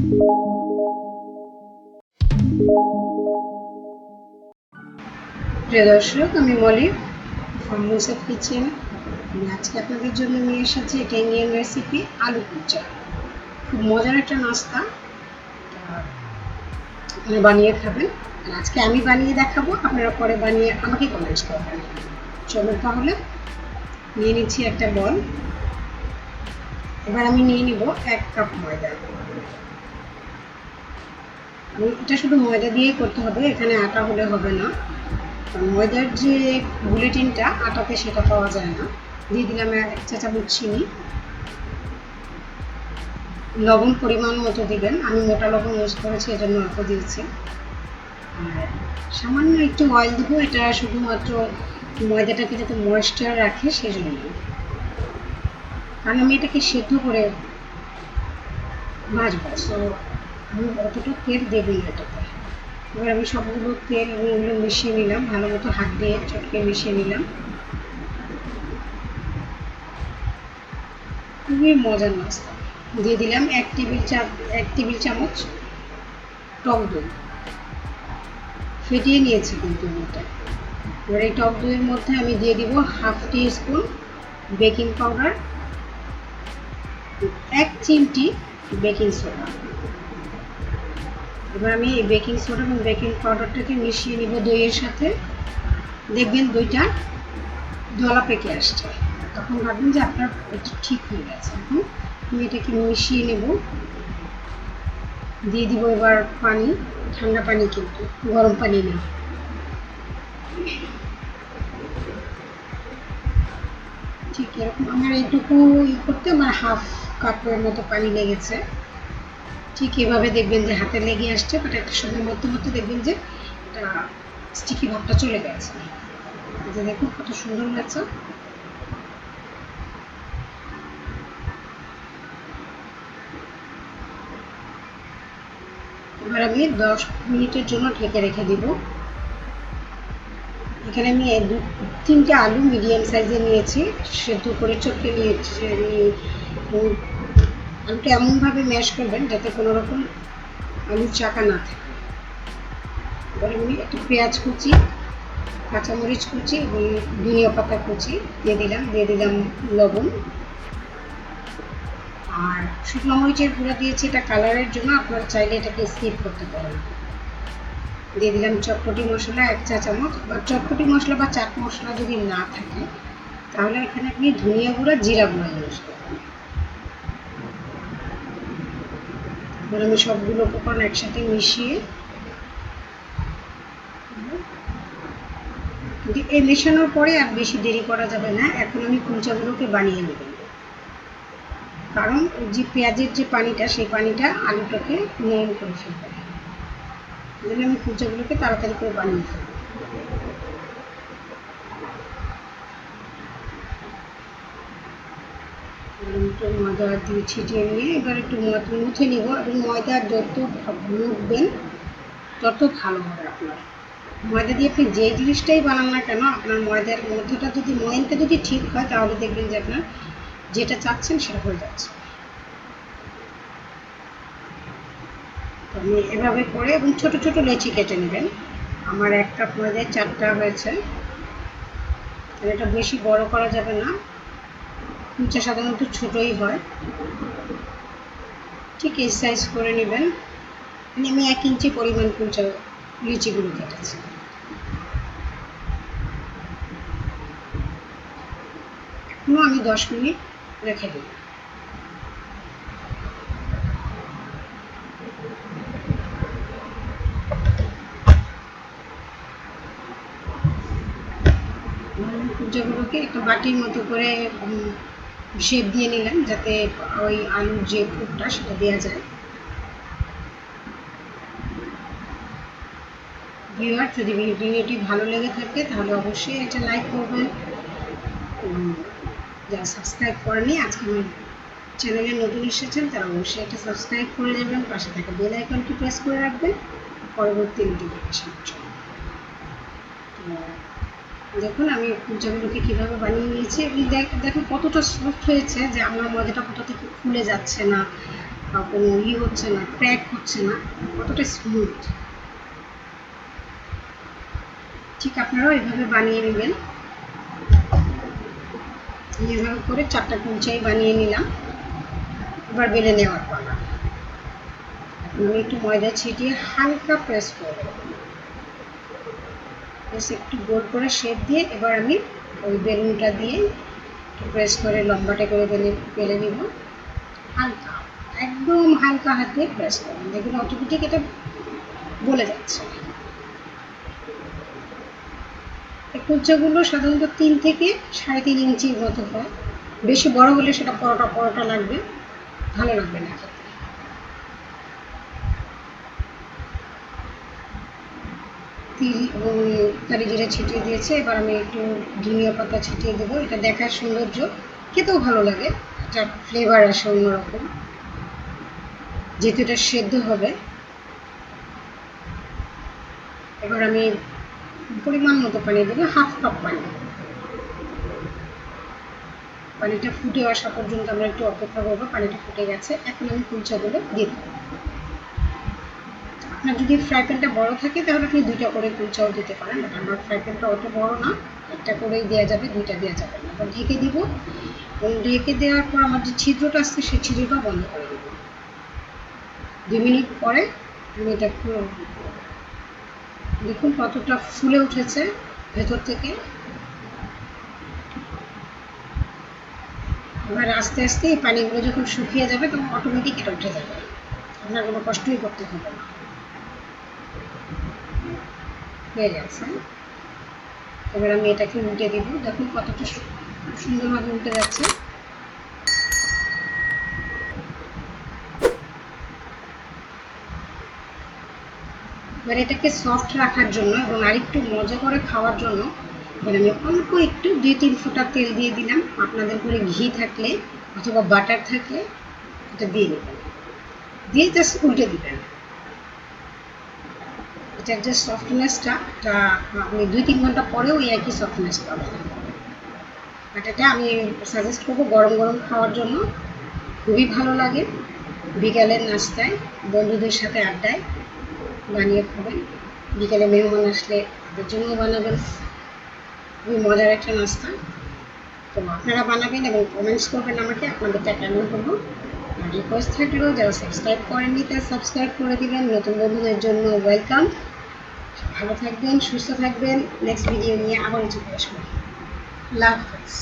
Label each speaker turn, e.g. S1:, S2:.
S1: প্রিয় দর্শক, আমি মলি ফ্রম মুসাফ কিচেন। আমি আজকে আপনাদের জন্য নিয়ে এসেছি একটা ইন্ডিয়ান রেসিপি, আলু কুচা। খুব মজার একটা নাস্তা, আপনারা বানিয়ে খাবেন। আর আজকে আমি বানিয়ে দেখাবো, আপনারা পরে বানিয়ে আমাকে কমেন্টস করবেন। চলুন তাহলে, নিয়ে নিচ্ছি একটা বল। এবার আমি নিয়ে নিব 1 কাপ ময়দা। এটা শুধু ময়দা দিয়েই করতে হবে, এখানে আটা হলে হবে না। ময়দার যে বুলেটিনটা আটাতে সেটা পাওয়া যায় না। দিয়ে দিলাম 1 চা চামচ চিনি। লবণ পরিমাণ মতো দিবেন, আমি মোটা লবণ ইউজ করেছি, এজন্য অল্প দিয়েছি। আর সামান্য একটু অয়েল দেবো, এটা শুধুমাত্র ময়দাটাকে যাতে ময়েশ্চার রাখে সেজন্য, কারণ আমি এটাকে সেদ্ধ করে ভাজবো। সো আমি অতটা তেল দেবই এটাতে। এবার আমি সবগুলো তেল এবং এগুলো মিশিয়ে নিলাম, ভালো মতো হাত দিয়ে চটকে মিশিয়ে নিলাম। খুবই মজার নাস্তা। দিয়ে দিলাম 1 টেবিল চামচ টক দই। ফেটিয়ে নিয়েছি কিন্তু এটা। এবার এই টক দইয়ের মধ্যে আমি দিয়ে দিব 1/2 টিস্পুন বেকিং পাউডার, 1 চিমটি বেকিং সোডা। এবার আমি এই বেকিং সোডা এবং বেকিং পাউডারটাকে মিশিয়ে নিব দইয়ের সাথে। দেখবেন দইটা দলা পেকে আসছে, তখন ভাববেন যে আপনার এটা ঠিক হয়ে গেছে। এখন আমি এটাকে মিশিয়ে নেব। দিয়ে দিব এবার পানি, ঠান্ডা পানি, কিন্তু গরম পানি না। ঠিক এরকম আমার এইটুকু করতে আমার 1/2 কাপের মতো পানি লেগেছে। ঠিক এভাবে দেখবেন যে হাতে লেগে আসছে, বাট একটা সময় মধ্যে মধ্যে দেখবেন যে এটা স্টিকি ভাবটা চলে গেছে। যে দেখুন কত সুন্দর হয়েছে। এবার আমি 10 মিনিটের জন্য ঢেকে রেখে দিব। এখানে আমি 2-3টে আলু মিডিয়াম সাইজে নিয়েছি, সেদ্ধ করে চটকে নিয়েছি। আলুটা এমনভাবে ম্যাশ করবেন যাতে কোনো রকম আলুর চাকা না থাকে। এবার আমি একটু পেঁয়াজ কুচি, কাঁচামরিচ কুচি এবং ধনিয়া পাতা কুচি দিয়ে দিলাম লবণ। আর শুকনো মরিচের গুঁড়া দিয়েছি, এটা কালারের জন্য, আপনারা চাইলে এটাকে স্কিপ করতে পারেন। দিয়ে দিলাম চটপটি মশলা 1 চা চামচ। বা চটপটি মশলা বা চাট মশলা যদি না থাকে তাহলে এখানে আপনি ধনিয়া গুঁড়া, জিরা গুঁড়া ইউজ করবেন। এবার আমি সবগুলো উপকরণ একসাথে মিশিয়ে, কিন্তু এই মেশানোর পরে আর বেশি দেরি করা যাবে না। এখন আমি কুলচাগুলোকে বানিয়ে নেব, কারণ যে পেঁয়াজের যে পানিটা, সেই পানিটা আলুটাকে নরম করে ফেলবে। তাহলে আমি কুলচাগুলোকে তাড়াতাড়ি করে বানিয়ে ফেলবো। একটু ময়দা দিয়ে ছিটিয়ে নিয়ে এবার একটু মুছে নিব, এবং ময়দা যত মুছবেন তত ভালো হবে আপনার। ময়দা দিয়ে আপনি যে জিনিসটাই বানান না কেন, আপনার ময়দার মধ্যটা যদি ময়নটা যদি ঠিক হয় তাহলে দেখবেন যে আপনার যেটা চাচ্ছেন সেটা হয়ে যাচ্ছে। আপনি এভাবে করে এবং ছোট ছোট লেচি কেটে নেবেন। আমার 1 কাপ ময়দায় 4টা হয়েছে। এটা বেশি বড় করা যাবে না, কুলচা সাধারণত ছোটই হয়। ঠিক এই সাইজ করে নেবেন। আমি 1 ইঞ্চি পরিমাণ কুলচা লিচিগুলো কেটেছি। এখনো আমি 10 মিনিট রেখে দিই। কুলচাগুলোকে একটা বাটির মতো করে শেপ দিয়ে নিলাম, যাতে ওই আলুর যে পুরটা সেটা দেওয়া যায়। ভিউয়ার, যদি ভিডিওটি ভালো লেগে থাকে তাহলে অবশ্যই এটা লাইক করবেন। যারা সাবস্ক্রাইব করেনি, আজকে আমার চ্যানেলে নতুন এসেছেন তারা অবশ্যই এটা সাবস্ক্রাইব করে দেবেন, পাশে থাকা বেল আইকনটি প্রেস করে রাখবেন পরবর্তী নোটিফিকেশনের জন্য। দেখুন আমি কুলচাগুলোকে কীভাবে বানিয়ে নিয়েছি, এবং দেখুন কতটা সফট হয়েছে, যে আমার ময়দাটা কোথা থেকে খুলে যাচ্ছে না, বা কোনো হচ্ছে না, ক্র্যাক হচ্ছে না, কতটা স্মুথ। ঠিক আপনারাও এভাবে বানিয়ে নেবেন। এভাবে করে 4টা কুলচাই বানিয়ে নিলাম। এবার বেলে নেওয়ার পালা। আমি একটু ময়দা ছিটিয়ে হালকা প্রেস করব, একটু গোল করে শেপ দিয়ে এবার আমি ওই বেলুনটা দিয়ে একটু প্রেস করে লম্বাটে করে বেলে নিব। হালকা, একদম হালকা হাতে প্রেস করবেন, দেখুন অটোমেটিক এটা বলে যাচ্ছে। এই কুলচাগুলো সাধারণত 3 থেকে 3.5 ইঞ্চির মতো হয়, বেশি বড় হলে সেটা পরোটা পরোটা লাগবে, ভালো লাগবে না খেতে। তিল এবং কারি জিরা ছিটিয়ে দিয়েছে, এবার আমি একটু ধনিয়া পাতা ছিটিয়ে দেবো। এটা দেখার সৌন্দর্য, খেতেও ভালো লাগে, একটা ফ্লেভার আসে অন্যরকম, যেহেতু এটা সেদ্ধ হবে। এবার আমি পরিমাণ মতো পানি দেবো, 1/2 কাপ পানি। পানিটা ফুটে আসা পর্যন্ত আমরা একটু অপেক্ষা করবো। পানিটা ফুটে গেছে, এখন আমি কুলচাগুলো দিয়ে দেবো। আপনার যদি ফ্রাই প্যানটা বড় থাকে তাহলে আপনি 2টা করে কুলচাও দিতে পারেন, বাট আমার ফ্রাই প্যানটা অত বড় না, একটা করেই দেওয়া যাবে, 2টা দেওয়া যাবে না। এবার ঢেকে দিব, এবং ঢেকে দেওয়ার পর আমার যে ছিদ্রটা আসছে সেই ছিদ্রটা বন্ধ করে দেব। 2 মিনিট পরে আমি এটা দেখুন কতটা ফুলে উঠেছে ভেতর থেকে। এবার আস্তে আস্তে এই পানিগুলো যখন শুকিয়ে যাবে তখন অটোমেটিক এটা উঠে যাবে, আপনার কোনো কষ্টই করতে হবে না। হয়ে গেছে, এবার আমি এটাকে উল্টে দিব, দেখুন কতটা সুন্দরভাবে উল্টে যাচ্ছে। এবার এটাকে সফট রাখার জন্য এবং আরেকটু মজা করে খাওয়ার জন্য এবার আমি অল্প একটু 2-3 ফোঁটা তেল দিয়ে দিলাম। আপনাদের ঘরে ঘি থাকলে অথবা বাটার থাকলে এটা দিয়ে নেবেন, দিয়ে জাস্ট উল্টে দিবেন। এটার যে সফটনেসটা, এটা আপনি 2-3 ঘন্টা পরেও এই একই সফটনেস পাবেন। বাট এটা আমি সাজেস্ট করবো গরম গরম খাওয়ার জন্য, খুবই ভালো লাগে। বিকালের নাস্তায় বন্ধুদের সাথে আড্ডায় বানিয়ে খাবেন, বিকেলে মেহমান আসলে তাদের জন্যও বানাবেন, খুবই মজার একটা নাস্তা। তো আপনারা বানাবেন এবং কমেন্টস করবেন আমাকে আপনাদেরটা কেমন হলো। আর রিকোয়েস্ট থাকলো যারা সাবস্ক্রাইব করেননি তারা সাবস্ক্রাইব করে দিবেন, নতুন বন্ধুদের জন্য ওয়েলকাম। ভালো থাকবেন, সুস্থ থাকবেন, নেক্সট ভিডিও নিয়ে আবার চলে আসবো। আল্লাহ হাফেজ।